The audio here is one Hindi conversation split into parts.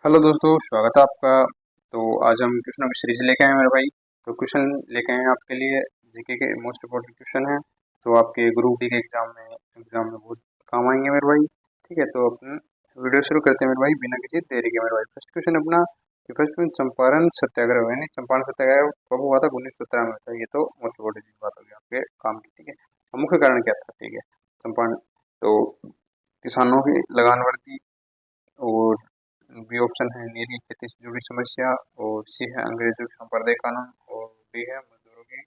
हेलो दोस्तों, स्वागत है आपका। तो आज हम क्वेश्चनों की सीरीज लेके आए हैं मेरे भाई। तो क्वेश्चन लेके आए हैं आपके लिए। जीके के मोस्ट इम्पोर्टेंट क्वेश्चन है जो आपके ग्रुप डी के एग्जाम में बहुत काम आएंगे मेरे भाई। ठीक है, तो अपन वीडियो शुरू करते हैं मेरे भाई बिना किसी देरी के। मेरे भाई फर्स्ट क्वेश्चन अपना कि फर्स्ट में चंपारण सत्याग्रह हुआ है। नहीं, चंपारण सत्याग्रह कब हुआ था? 1917 में था। ये तो मोस्ट इम्पोर्टेंट बात होगी आपके काम की। ठीक है, तो मुख्य कारण क्या था? ठीक है, चंपारण तो किसानों की लगान वर्दी, और बी ऑप्शन है नीली खेती से जुड़ी समस्या, और सी है अंग्रेजों के सांप्रदायिक कानून, और डी है मजदूरों की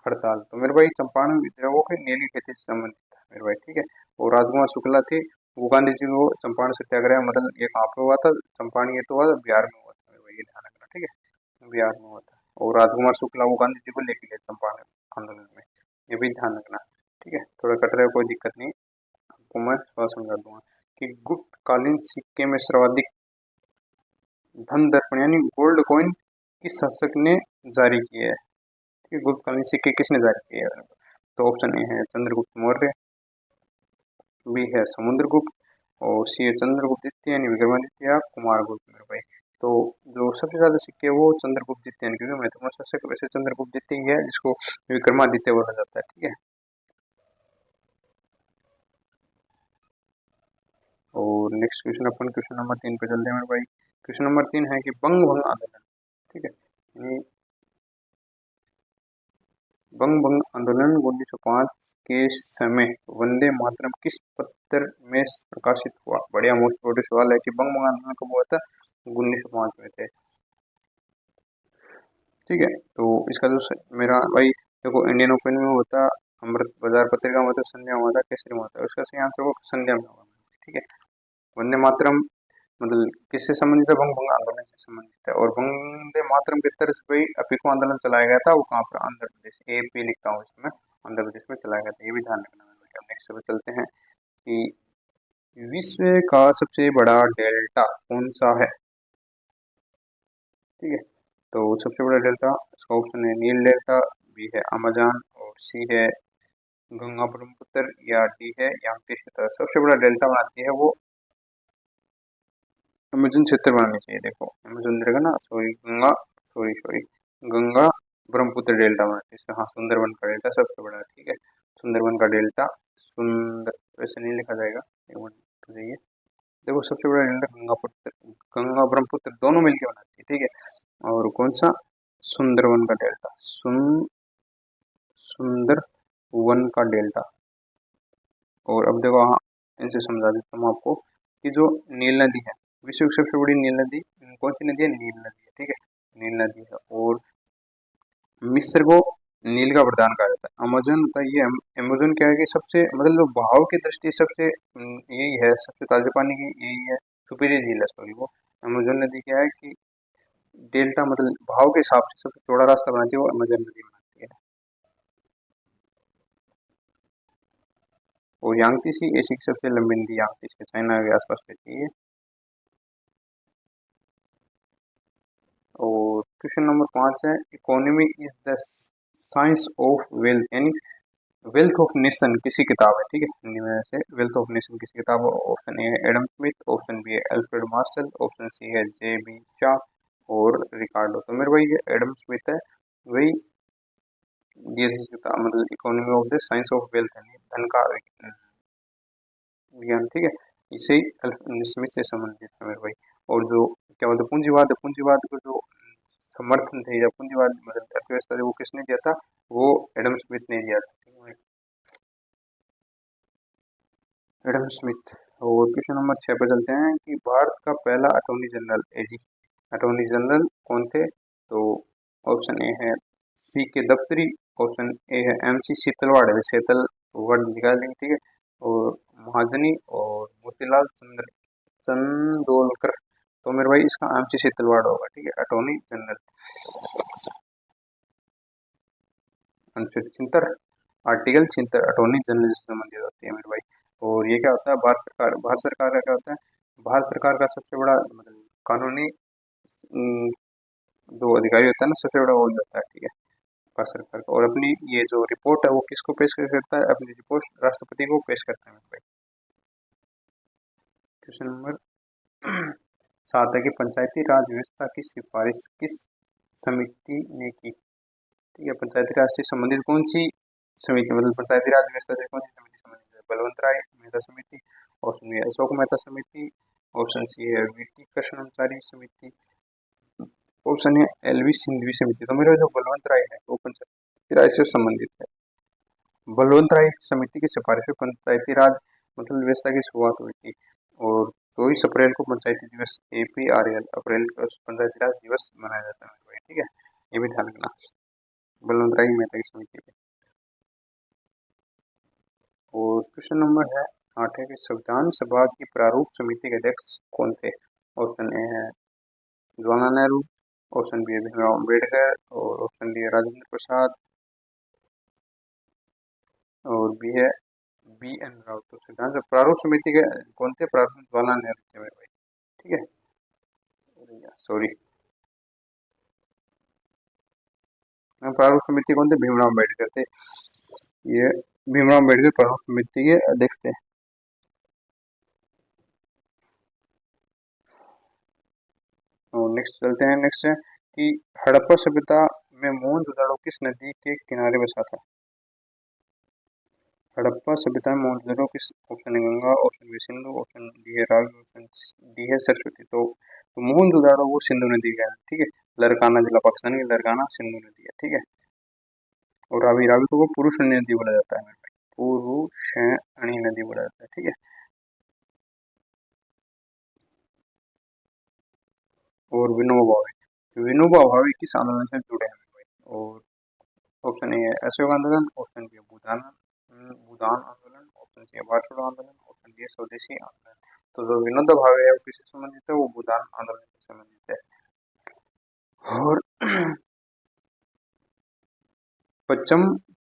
हड़ताल। तो मेरे भाई चंपारण विद्रोह के नीली खेती से संबंधित था मेरे भाई। ठीक है, और राजकुमार शुक्ला थे वो गांधी जी को चंपारण सत्याग्रह, मतलब ये कहाँ पे हुआ था? चंपारण, ये तो हुआ था बिहार में हुआ था मेरे भाई, ये ध्यान रखना। ठीक है, बिहार में हुआ था। और राजकुमार शुक्ला वो गांधी जी को लेके गए चंपारण आंदोलन में, ये भी ध्यान रखना। ठीक है, थोड़ा कट रहा है, कोई दिक्कत नहीं, आपको मैं थोड़ा समझा दूंगा कि गुप्त कालीन सिक्के में सर्वाधिक धन दर्पण यानी गोल्ड कॉइन किस शासक ने जारी किए है? ठीक है, गुप्तकालीन सिक्के किसने जारी किए हैं? तो ऑप्शन ए है चंद्रगुप्त मौर्य, बी है समुद्रगुप्त, और सी है चंद्रगुप्त द्वितीय यानी विक्रमादित्य, या कुमारगुप्त मेरे भाई। तो जो सबसे ज्यादा सिक्के हैं वो चंद्रगुप्त द्वितीय यानी, क्योंकि महत्वपूर्ण शासक वैसे चंद्रगुप्त द्वितीय ही है जिसको विक्रमादित्य बोला जाता है। ठीक है, और नेक्स्ट क्वेश्चन अपन क्वेश्चन नंबर 3 पे चलते हैं मेरे भाई। क्वेश्चन नंबर 3 है कि बंग भंग आंदोलन। ठीक है, यानी बंग भंग आंदोलन 1905 के समय वंदे मातरम किस पत्र में प्रकाशित हुआ? बढ़िया, मोस्ट इम्पोर्टेंट सवाल है कि बंग भंग आंदोलन कब हुआ था? 1905 में थे। ठीक है, तो इसका जो मेरा भाई देखो, इंडियन ओपन में हुआ था, अमृत बाजार पत्रिका में हुआ था, संध्या में हुआ था, केसरी में हुआ था। उसका सही आंसर होगा संध्या में होगा। ठीक है, वंदे मातरम मतलब किससे संबंधित है? बंग भंग आंदोलन से संबंधित है। और वंदे मातरम की तरफ से कोई अफ्रीका आंदोलन चलाया गया था, वो कहाँ पर? आंध्र प्रदेश, एपी लिखता हूँ इसमें, आंध्र प्रदेश में चलाया गया था, ये भी ध्यान रखना है। अब नेक्स्ट पे चलते हैं कि विश्व का सबसे बड़ा डेल्टा कौन सा है? ठीक है, तो सबसे बड़ा डेल्टा, इसका ऑप्शन है नील डेल्टा, बी है अमेजन, और सी है गंगा ब्रह्मपुत्र, या डी है यांगत्से क्षेत्र। सबसे बड़ा डेल्टा बनाती है वो अमेजन क्षेत्र बनानी चाहिए। देखो अमेजन रहेगा ना, sorry Ganga, sorry sorry Ganga Brahmaputra delta बनाती है। हाँ, सुंदरबन का डेल्टा सबसे बड़ा है। ठीक है, सुंदरबन का डेल्टा, सुंदर वैसे नहीं लिखा जाएगा, एक मिनट तो जाइए। देखो सबसे बड़ा डेल्टा गंगा पुत्र, गंगा ब्रह्मपुत्र दोनों मिलकर बनाती है। ठीक है, और कौन सा? सुंदरबन का डेल्टा, सुंदर वन का डेल्टा। और अब देखो, हाँ, इनसे समझा देता हूँ आपको कि जो नील नदी है, विश्व की सबसे बड़ी नील नदी कौन सी नदी है? नील नदी है। ठीक है, नील नदी है। और मिस्र को नील का वरदान कहा जाता है। अमेजन का ये अमेजन क्या है कि सबसे मतलब जो बहाव की दृष्टि सबसे यही है, सबसे ताजे पानी की यही है, सुपीरियर झील है सॉरी वो। अमेजन नदी क्या है कि डेल्टा मतलब बहाव के हिसाब से सबसे चौड़ा रास्ता बनाती है, वो अमेजन नदी बनाती है। और यांगत्से एशिया की सबसे लंबी नदी यांगत्से, चाइना के आसपास रहती है। और क्वेश्चन नंबर 5 है economy is the science of wealth यानी वेल्थ ऑफ नेशन किसी किताब है? ठीक है, हिंदी में से वेल्थ ऑफ नेशन किसी किताब है? ऑप्शन ए है एडम स्मिथ, ऑप्शन बी है अल्फ्रेड मार्शल, ऑप्शन सी है जे बी शाह और रिकार्डो। तो मेरे भाई ये एडम स्मिथ है, वही ये मतलब economy of the science of wealth यानी धन का विज्ञान। ठीक है, इसे स्मिथ से संबंधित है मेरे भाई। और जो क्या बोलते हैं पूंजीवाद है, पूंजीवाद को जो समर्थन थे या पूंजीवाद मतलब अर्थव्यवस्था वो किसने दिया था? वो एडम स्मिथ ने दिया था, एडम स्मिथ। और क्वेश्चन नंबर 6 पे चलते हैं कि भारत का पहला अटॉर्नी जनरल एजी अटॉर्नी जनरल कौन थे? तो ऑप्शन ए है सी के दफ्तरी, ऑप्शन ए है एम सी शीतलवाड़, है शीतल वर्ड निकाल लेंगे। ठीक है, और महाजनी, और मोतीलाल चंदोलकर। तो मेरे भाई इसका एम सी शीतलवाड़ होगा। ठीक है, अटॉर्नी जनरल। अनुच्छेद 76, आर्टिकल 76 अटॉर्नी जनरल से संबंधित होती है मेरे भाई। और ये क्या होता है? भारत सरकार का क्या होता है? भारत सरकार का सबसे बड़ा मतलब कानूनी अम, जो अधिकारी होता है ना, सबसे बड़ा वो ही होता है। ठीक है, भारत सरकार का। और अपनी ये जो रिपोर्ट है वो किसको पेश करता है? अपनी रिपोर्ट राष्ट्रपति को पेश करता है मेरे भाई। क्वेश्चन नंबर सात है कि पंचायती राज व्यवस्था की सिफारिश किस समिति ने की। ठीक है, पंचायती राज से संबंधित कौन सी समिति, मतलब पंचायती राज व्यवस्था से कौन सी समिति संबंधित है? बलवंत राय मेहता समिति, ऑप्शन बी है अशोक मेहता समिति, ऑप्शन सी है वीटी कृष्णाचारी समिति, ऑप्शन है एलवी सिंघवी समिति। तो मेरा जो बलवंत राय है वो पंचायती राज से संबंधित है। बलवंत राय समिति की सिफारिश में पंचायती राज मतलब व्यवस्था की शुरुआत हुई थी और 24 अप्रैल को पंचायती दिवस APRL अप्रैल को पंचायती राज दिवस मनाया जाता है। ठीक है, ये भी ध्यान रखना बलवंत राय मेहता की समिति पे। और क्वेश्चन नंबर है 8 है कि संविधान सभा की प्रारूप समिति के अध्यक्ष कौन थे? ऑप्शन ए है जवाहरलाल नेहरू, ऑप्शन बी है भीमराव अम्बेडकर, और ऑप्शन डी है राजेंद्र प्रसाद, और बी है BN राव। तो संविधान सभा प्रारूप समिति के कौन थे? प्रारूप जवाहरलाल नेहरू थे मेरे भाई। ठीक है, सॉरी, प्रारूप समिति कौन थे? भीमराव अम्बेडकर थे। ये भीमराव अम्बेडकर प्रारूप समिति के अध्यक्ष थे। और नेक्स्ट चलते हैं। नेक्स्ट है कि हड़प्पा सभ्यता में मोहनजोदड़ो किस नदी के किनारे बसा था? हड़प्पा सभ्यता में मोहनजोदड़ो किस, ऑप्शन है Ganga, option B Sindhu, option D है रावी, ऑप्शन डी है सरस्वती। तो मोहनजोदड़ो वो सिंधु नदी का है। ठीक है, लरकाना जिला पाकिस्तान की लरकाना सिंधु नदी है। ठीक है, और रावी, रावी को वो पुरुषणी नदी बोला जाता है, पुरुषणी नदी बोला जाता है। ठीक है, और विनोबा भावे, विनोबा भावे किस आंदोलन से जुड़े हैं भाई? और ऑप्शन ए है अशोक आंदोलन, ऑप्शन बी है भूदान भूदान आंदोलन, ऑप्शन सी है भारत छोड़ो आंदोलन, ऑप्शन डी है स्वदेशी आंदोलन। तो जो विनोबा भावे है वो किससे संबंधित है? वो भूदान आंदोलन से संबंधित है। और पश्चिम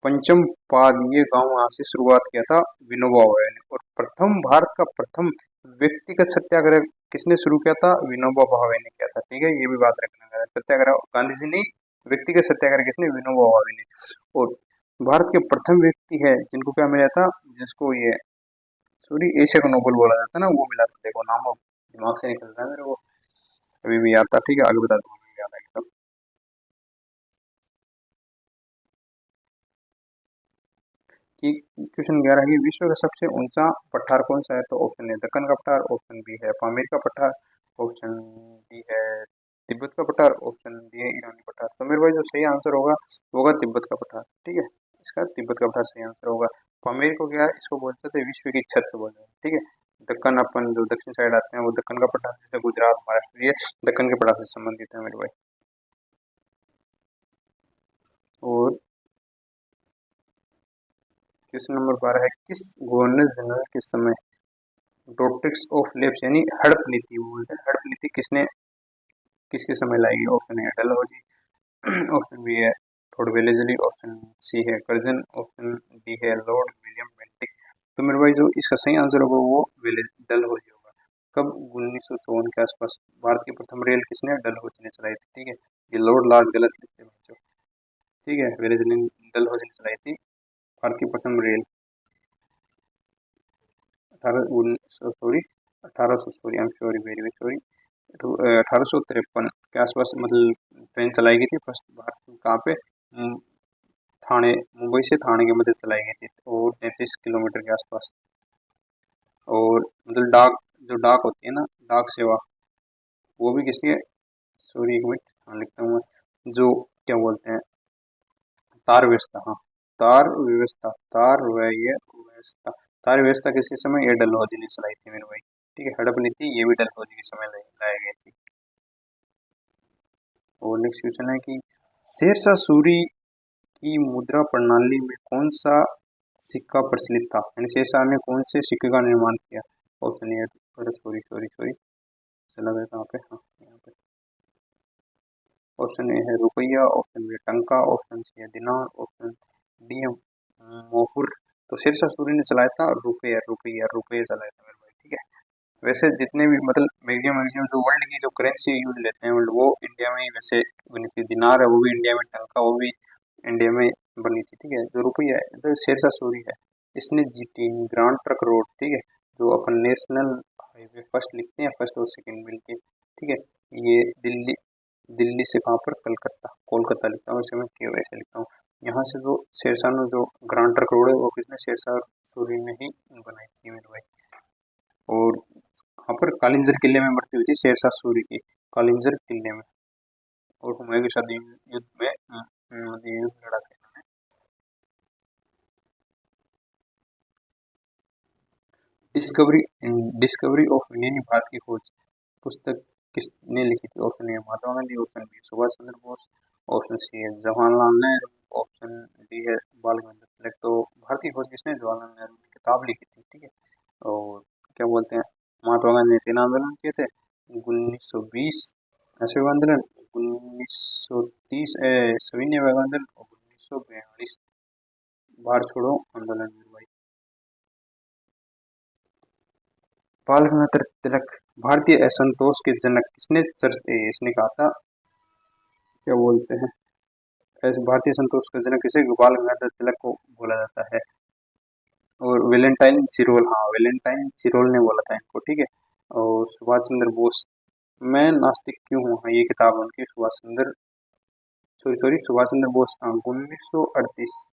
पंचम पादीय गांव यहाँ से शुरुआत किया था विनोबा भावे ने। और प्रथम भारत का प्रथम व्यक्तिगत सत्याग्रह किसने शुरू किया था? विनोबा भावे ने किया था। ठीक है, ये भी बात रखना है, सत्याग्रह गांधी जी ने, व्यक्तिगत सत्याग्रह किसने? विनोबा भावे ने। और भारत के प्रथम व्यक्ति है जिनको क्या मिला था, जिसको ये सॉरी एशिया का नोबेल बोला जाता है ना, वो मिला था। देखो नाम अब दिमाग से निकलता है मेरे को, अभी भी याद था। ठीक है, आगे बता दूंगा, याद आएगा। कि क्वेश्चन 11 है कि विश्व का सबसे ऊंचा पठार कौन सा है? तो ऑप्शन है दक्कन का पठार, ऑप्शन बी है पामीर का पठार, ऑप्शन डी है तिब्बत का पठार, ऑप्शन डी है ईरानी पठार। तो मेरे भाई जो सही आंसर होगा वो होगा तिब्बत का पठार। ठीक है, इसका तिब्बत का पठार सही आंसर होगा। पामीर को क्या है, इसको बोलते थे विश्व की छत बोलते हैं। ठीक है, दक्कन अपन जो दक्षिण साइड आते हैं वो दक्कन का पठार, जैसे गुजरात महाराष्ट्र ये दक्कन के पठार से संबंधित है मेरे भाई। और क्वेश्चन नंबर 12 है किस गवर्नर जनरल के समय डॉक्ट्रिक्स ऑफ लेप्स यानी हड़प नीति बोलते हैं, हड़प नीति किसने किसके समय लाएगी? ऑप्शन है डलहौजी, ऑप्शन बी है लॉर्ड वेलेस्ली, ऑप्शन सी है कर्जन, ऑप्शन डी है लॉर्ड विलियम बेंटिक। तो मेरे भाई जो इसका सही आंसर होगा वो डलहौजी होगा। कब? 1954 के आसपास। भारत की प्रथम रेल किसने? डलहौजी ने चलाई थी। ठीक है, ये लॉर्ड लार्ड गलत लिखते हैं बच्चों। ठीक है, वेलेस्ली डलहौजी ने चलाई थी भारत की प्रथम रेल। 1853 के आसपास मतलब ट्रेन चलाई गई थी फर्स्ट भारत में। कहाँ पे? थाने, मुंबई से थाने के मध्य चलाई गई थी और 33 किलोमीटर के आसपास। और मतलब डाक, जो डाक होती है ना, डाक सेवा, वो भी किसकी है? सॉरी एक मिनट, हाँ लिखता हूँ मैं। जो क्या बोलते हैं, तार व्यवस्था, हाँ तार व्यवस्था, तार व्यवस्था किसके समय? ये डलहौजी ने चलाई थी मेरे भाई। ठीक है, हड़प नीति ये भी डलहौजी के समय लाई गई थी। और नेक्स्ट क्वेश्चन है कि शेरशाह सूरी की मुद्रा प्रणाली में कौन सा सिक्का प्रचलित था? यानी शेरशाह ने कौन से सिक्के का निर्माण किया? Option A, sorry sorry sorry चला गया कहाँ पे, हाँ यहाँ पे। ऑप्शन ए है रुपया, ऑप्शन बी टंका, ऑप्शन सी है दिनार, ऑप्शन डी है मोहर। तो शेरशाह सूरी ने चलाया था रुपया, रुपया रुपये चलाया था मेरे भाई। ठीक है, वैसे जितने भी मतलब मैक्सिमम मैक्सिमम जो वर्ल्ड की जो करेंसी यूज लेते हैं वर्ल्ड, वो इंडिया में ही वैसे बनी थी। दिनार है वो भी इंडिया में, टंका वो भी इंडिया में बनी थी। ठीक है, जो रुपया है तो शेरशाह सूरी है, इसने जीटी ग्रांड ट्रक रोड, ठीक है, जो अपन नेशनल हाईवे फर्स्ट लिखते हैं, फर्स्ट और सेकंड मिलके ठीक है। ये दिल्ली, दिल्ली से कहाँ पर, कलकत्ता, कोलकाता लिखता हूँ, इसे मैं के वैसे लिखता हूँ। यहाँ से जो शेरशाह ने जो ग्रांड ट्रक रोड है वो किसने, शेरशाह सूरी ने ही बनाई थी मेरे भाई। और वहाँ पर कालिंजर किले में मृत्यु हुई थी शेरशाह सूरी की, कालिंजर किले में। और हुमायूं के साथ युद्ध में युद्ध लड़ा था इन्होंने। Discovery, discovery of Indian, Bharat की खोज पुस्तक किसने लिखी थी? Option A Mahatma Gandhi, option B Subhash Chandra Bose, option C है जवाहरलाल नेहरू, ऑप्शन डी है बाल गंगाधर तिलक। तो भारतीय खोज किसने, जवाहरलाल नेहरू ने किताब लिखी थी, ठीक है। और क्या बोलते हैं, महात्मा गांधी ने 3 आंदोलन किए थे, 1920 असहयोग आंदोलन, 1930 सविनय आंदोलन, और 1942 भारत छोड़ो आंदोलन में भाई। बाल गंगाधर तिलक भारतीय असंतोष के जनक किसने इसने कहा था, क्या बोलते हैं, भारतीय संतोष का जनक किसे, बाल गंगाधर तिलक को बोला जाता है। और वेलेंटाइन चिरोल, हाँ वेलेंटाइन चिरोल ने बोला था इनको, ठीक है। और सुभाष चंद्र बोस, मैं नास्तिक क्यों हूँ, हाँ ये किताब है उनकी, सुभाष चंद्र, सॉरी सॉरी सुभाष चंद्र बोस, हाँ 1938,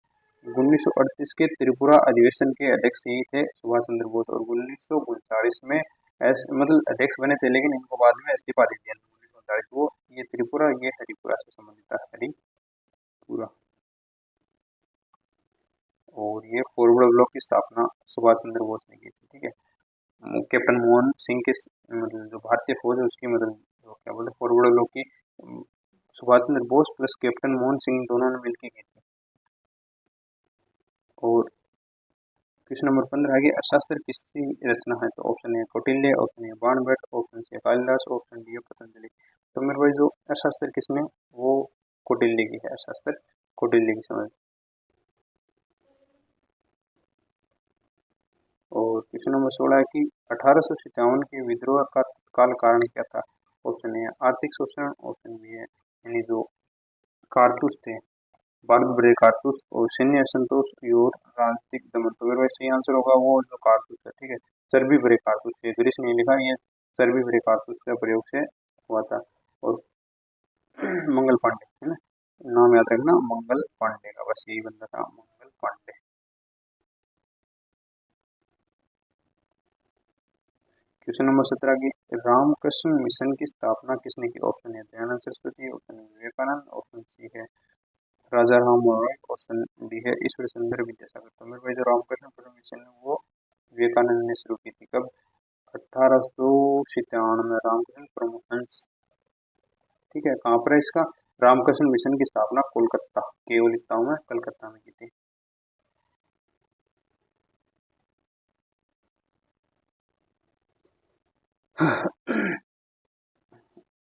1938 के त्रिपुरा अधिवेशन के अध्यक्ष यही थे सुभाष चंद्र बोस। और 1939 में ऐसे मतलब अध्यक्ष बने थे, लेकिन इनको बाद में इस्तीफा दे दिया 1939। वो ये त्रिपुरा, ये हरिपुरा से संबंधित था, हरिपुरा। और ये फॉरवर्ड ब्लॉक की स्थापना सुभाष चंद्र बोस ने की थी, ठीक है। कैप्टन मोहन सिंह के मतलब जो भारतीय फौज है उसकी मतलब जो क्या बोलते फॉरवर्ड ब्लॉक की सुभाष चंद्र बोस प्लस कैप्टन मोहन सिंह दोनों ने मिलकर की थी। और क्वेश्चन नंबर 15 आगे, अर्थशास्त्र किसकी रचना है? तो option A Kautilya, option A Banabhatta, option C Kalidas, option D Patanjali. तो मेरे भाई जो अर्थशास्त्र किसने, वो कौटिल्य की है, अर्थशास्त्र कौटिल्य की समझ। और क्वेश्चन नंबर 16 है कि 1857 के विद्रोह का काल कारण क्या था? ऑप्शन ए आर्थिक शोषण, ऑप्शन बी है यानी जो कारतूस थे, भारत भरे कारतूस, और सैन्य असंतोष और राजनीतिक दमन। तो मेरे भाई सही आंसर होगा वो जो कारतूस है, ठीक है, चर्बी भरे कारतूस, ये ग्रीस ने लिखा, ये चर्बी भरे कारतूस का प्रयोग से हुआ था। और मंगल पांडे है ना, नाम याद रखना मंगल पांडे का, बस यही बंदा था मंगल पांडे। क्वेश्चन नंबर 17 की रामकृष्ण मिशन की स्थापना किसने की? Option A Dayanand Saraswati, option B Vivekananda, option C है राजा राम मोहन रॉय, ऑप्शन डी है ईश्वर चंद्र विद्यासागर। तो मेरे भाई जो रामकृष्ण मिशन है वो विवेकानंद ने शुरू की थी, कब? 1897 में, रामकृष्ण परमहंस, ठीक है। कहाँ पर है इसका, रामकृष्ण मिशन की स्थापना कोलकाता, केवल लिखता हूँ मैं, कलकत्ता में की थी।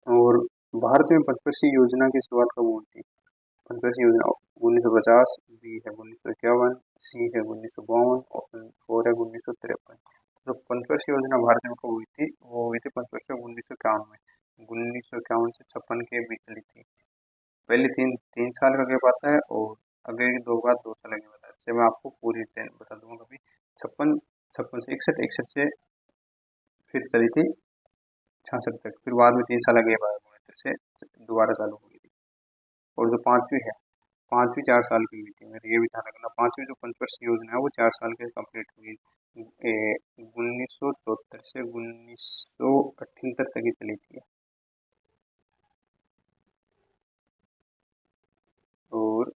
और भारत में पंचवर्षीय योजना की शुरुआत कब हुई थी? पंचवर्षीय योजना 1950, बी है 1951, सी है 1952, ऑप्शन 4 है 1953। जो पंचवर्षीय योजना भारत में कब हुई थी, वो हुई थी पंचवर्षीय 1951 में, 1951 से 56 के बीच चली थी। पहले तीन तीन साल का गैप आता है, और अगले दो बार 2 साल का गैप आता है। जैसे मैं आपको पूरी ट्रेन बता दूंगा कभी, 56, 56 से 61, 61 से फिर चली थी 66 तक, फिर बाद में 3 साल का गैप आया, 69 से दोबारा चालू हुई थी। और जो पांचवी है, पांचवी 4 साल की हुई थी, मेरे ये भी ध्यान रखना, पांचवी जो पंचवर्षीय योजना है वो 4 साल के कंप्लीट हुई, 1974 से 1978 तक ही चली थी। और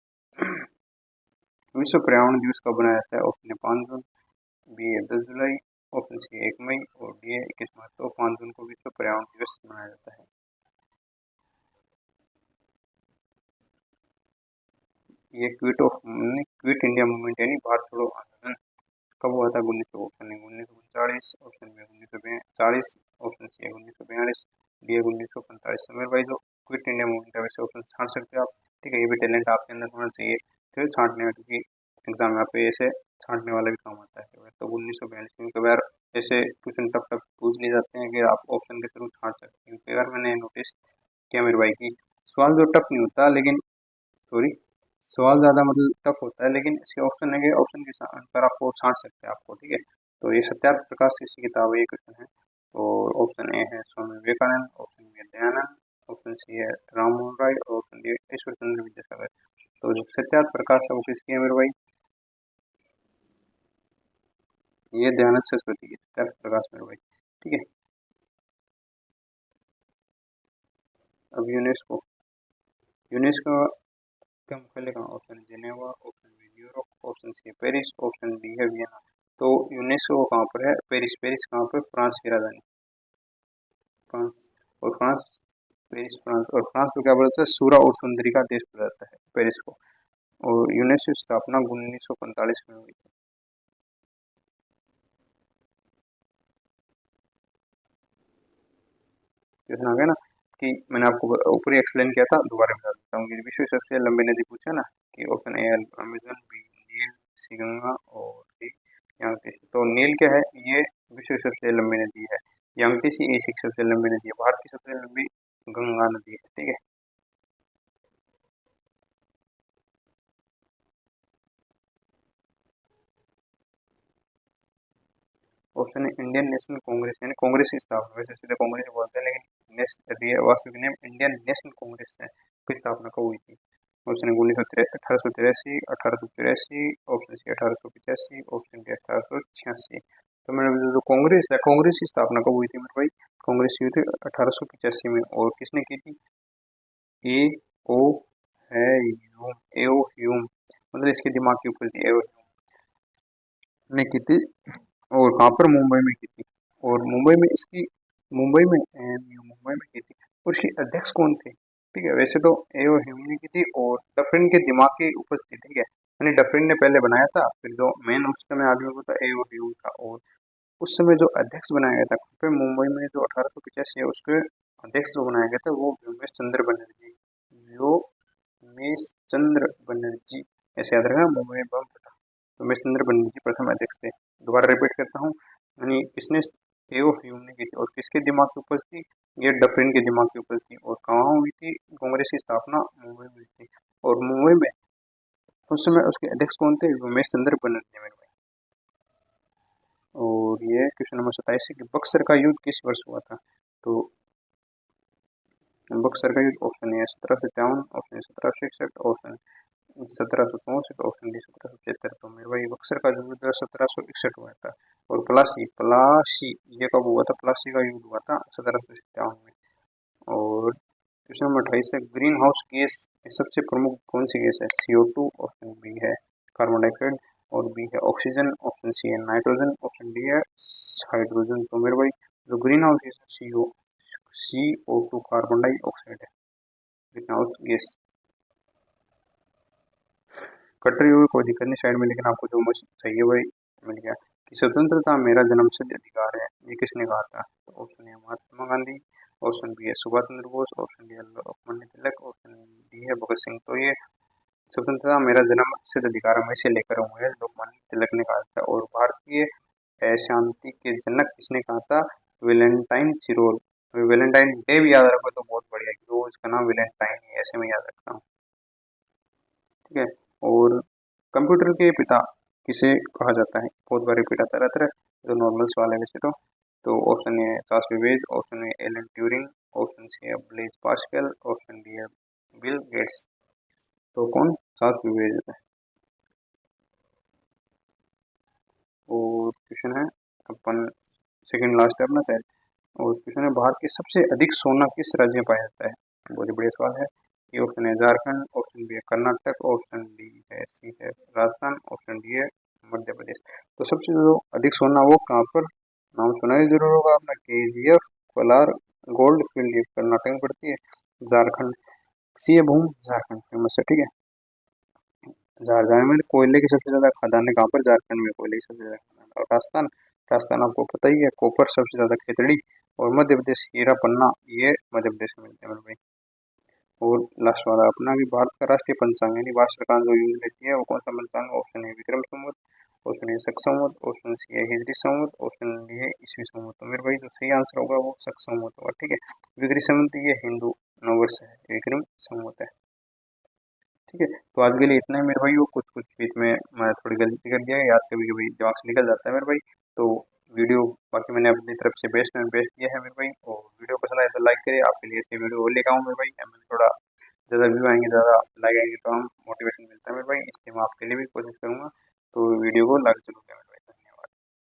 विश्व पर्यावरण दिवस कब मनाया जाता है? ऑप्शन ए 5 जून, बी है 10 जुलाई, ऑप्शन सी है 1 मई, और डी है 21 मार्च। तो 5 जून को विश्व पर्यावरण दिवस मनाया जाता है। ये क्विट इंडिया मूवमेंट यानी भारत छोड़ो आंदोलन कब हुआ था? 1939, ऑप्शन बी 1940, ऑप्शन सी है 1942, डी है 1945। मेरे भाई जो क्विट इंडिया मूवमेंट है वैसे ऑप्शन छांट सकते हो आप, ठीक है, ये भी टैलेंट आपके अंदर होना चाहिए फिर छांटने में, क्योंकि एग्जाम में पे ऐसे छांटने वाला भी काम आता है। तो 1942, क्योंकि कभी यार ऐसे क्वेश्चन टफ टफ पूछ लिए जाते हैं कि आप ऑप्शन के थ्रू छांट सकते हैं, क्योंकि अगर मैंने नोटिस किया मेरे भाई की सवाल जो टफ नहीं होता, लेकिन सॉरी सवाल ज़्यादा मतलब टफ होता है, लेकिन इसके ऑप्शन है, ऑप्शन के आंसर आपको छांट सकते हैं आपको, ठीक है। तो ये सत्यार्थ प्रकाश की किताब है, ये क्वेश्चन है। और ऑप्शन ए है स्वामी विवेकानंद, ऑप्शन बी है दयानंद, ऑप्शन सी है राम मोहन राय और ऑप्शन डी है ईश्वर चंद्र विद्यासागर। तो जो सत्यार्थ प्रकाश है वो किसकी है मेरे भाई? ये दयानंद सरस्वती की सत्यार्थ प्रकाश मेरे भाई। ठीक है। अब यूनेस्को, यूनेस्को का मुख्यालय कहाँ? Option Geneva, option B New York, option C Paris, option D है वियना। तो यूनेस्को कहाँ पर है? पेरिस। पेरिस कहाँ पर? फ्रांस की राजधानी फ्रांस। और फ्रांस, पेरिस फ्रांस, और फ्रांस को क्या बोलते हैं? सूरा और सुंदरी का देश बोला जाता है पेरिस को। और यूनेस्को की स्थापना 1945 में हुई थी। क्वेश्चन आ गया ना कि मैंने आपको ऊपर ही एक्सप्लेन किया था, दोबारा बता देता हूँ कि विश्व की सबसे लंबी नदी पूछा ना, कि option A Amazon, B Neil, सी गंगा और डी यांगत्से। तो नील क्या है? ये विश्व की सबसे लंबी नदी है। यांगत्से एशिया की सबसे लंबी नदी है। भारत की सबसे लंबी गंगा नदी है। ठीक है। ऑप्शन है इंडियन नेशनल कांग्रेस, यानी कांग्रेस की स्थापना। वैसे सीधे कांग्रेस बोलते हैं लेकिन वास्तविक नेम इंडियन नेशनल कांग्रेस है की स्थापना कब हुई थी? ऑप्शन है 1883, 1884, ऑप्शन सी 1885, ऑप्शन डी 1886। तो मैंने जो कांग्रेस है, कांग्रेस की स्थापना कब हुई थी मेरे भाई? कांग्रेस की हुई थी 1885 में। और किसने की थी? ए ओ है ह्यूम, ए ओ ह्यूम, मतलब इसके दिमाग की ऊपर थी, ए ओ ने की थी। और कहाँ पर? मुंबई में की थी। और मुंबई में इसकी, मुंबई में मुंबई में की थी। और इसके अध्यक्ष कौन थे? ठीक है। वैसे तो एओ ह्यूम ने की थी और डफरिन के दिमाग की उपस्थिति। ठीक है, यानी डफरिन ने पहले बनाया था, फिर जो मेन उस समय आदमी वो था एओ ह्यूम था। और उस समय जो अध्यक्ष बनाया गया था फिर मुंबई में जो 1885 है उसके अध्यक्ष जो बनाया गया था वो व्योमेश चंद्र बनर्जी, व्योमेश चंद्र बनर्जी, ऐसे याद रखना। मुंबई में बम फटा, व्योमेश चंद्र बनर्जी प्रथम अध्यक्ष थे। दोबारा रिपीट करता हूँ, यानी किसने? एओ ह्यूम ने की थी। और किसके दिमाग की उपज थी? ये डफरिन के दिमाग की उपज थी। और कहाँ हुई थी कांग्रेस की स्थापना? मुंबई में हुई थी। और मुंबई में उस समय उसके अध्यक्ष कौन थे? व्योमेश चंद्र बनर्जी मेरे भाई। और ये क्वेश्चन नंबर 27 है कि बक्सर का युद्ध किस वर्ष हुआ था? तो बक्सर का युद्ध, option A 1757, option A 1761, option 1764, option D 1775। तो मेरे भाई बक्सर का जो युद्ध 1761 हुआ था। और प्लासी, प्लासी ये कब हुआ था? प्लासी का युद्ध हुआ था 1757 में। और क्वेश्चन नंबर 28 है ग्रीन हाउस गैस में सबसे प्रमुख कौन सी गैस है? CO2, ऑप्शन बी है कार्बन डाइऑक्साइड, और बी है ऑक्सीजन, ऑप्शन सी है नाइट्रोजन, ऑप्शन डी है हाइड्रोजन। तो मेरे भाई जो ग्रीन हाउस गैस है CO2 कार्बन डाइऑक्साइड है ग्रीन हाउस गैस। कट रही हुई कोई दिक्कत नहीं साइड में, लेकिन आपको जो मच चाहिए वही मिल गया। कि स्वतंत्रता मेरा जन्मसिद्ध अधिकार है, ये किसने कहा था? तो option A Mahatma Gandhi, option B है सुभाष चंद्र बोस, ऑप्शन डी है लोकमान्य तिलक, ऑप्शन डी है भगत सिंह। तो ये स्वतंत्रता मेरा जन्मसिद्ध अधिकार है, मैं इसे लेकर हूँ, है लोकमान्य तिलक ने कहा था। और भारतीय शांति के जनक किसने कहा था? Valentine Chirol. वेलेंटाइन डे भी याद रखो तो बहुत बढ़िया, क्योंकि वो इसका नाम वेलेंटाइन है, ऐसे में याद रखता हूँ। ठीक है। और कंप्यूटर के पिता किसे कहा जाता है? बहुत बार रिपीट आता रहता है, जो नॉर्मल सवाल है वैसे तो option A Charles Babbage, option A Alan Turing, option C है ब्लेज पास्कल, ऑप्शन डी है बिल गेट्स। तो कौन? चार्ल्स बेबेज है। और क्वेश्चन है अपन, सेकंड लास्ट है अपना शायद। और क्वेश्चन है भारत के सबसे अधिक सोना किस राज्य में पाया जाता है? बहुत ही बढ़िया सवाल है। ये ऑप्शन है झारखंड, ऑप्शन बी है कर्नाटक, ऑप्शन डी है सी है राजस्थान, ऑप्शन डी है मध्य प्रदेश। तो सबसे जो अधिक सोना वो कहाँ पर? नाम सुना ही जरूर होगा आपने, KGF कोलार गोल्ड फील्ड, ये कर्नाटक में पड़ती है। झारखंड, सी है भूम, झारखंड फेमस है। ठीक है। झारखंड में कोयले की सबसे ज्यादा खदान है कहाँ पर? झारखंड में कोयले की सबसे ज्यादा खदान। और राजस्थान, राजस्थान आपको पता ही है, कॉपर सबसे ज्यादा खेतड़ी। और मध्य प्रदेश हीरा पन्ना, ये मध्य प्रदेश में मिलते हैं मेरे भाई। और लास्ट वाला अपना भी भारत का राष्ट्रीय पंचांग, यानी भारत सरकार जो यूज लेती है वो कौन सा पंचांग? ऑप्शन है विक्रम संवत, ऑप्शन है शक संवत, ऑप्शन सी है हिजरी संवत, ऑप्शन डी है ईसवी संवत। तो मेरे भाई जो सही आंसर होगा वो शक संवत होगा। ठीक है। विक्रम संवत ये हिंदू नववर्ष है, विक्रम संवत है। ठीक है। तो आज के लिए इतना है मेरे भाई। वो कुछ कुछ बीच में मैं थोड़ी गलती कर दिया है, याद कभी कभी दिमाग से निकल जाता है मेरे भाई। तो वीडियो बाकी मैंने अपनी तरफ से बेस्ट में बेस्ट किया है मेरे भाई। और वीडियो पसंद आए तो लाइक करिए, आपके लिए ऐसी वीडियो और लेकर आऊँ मेरे भाई। मैंने थोड़ा ज़्यादा व्यू आएंगे, ज़्यादा लाइक आएंगे तो हम मोटिवेशन मिलता है मेरे भाई, इसलिए मैं आपके लिए भी कोशिश करूँगा। तो वीडियो को लाइक जरूर करें।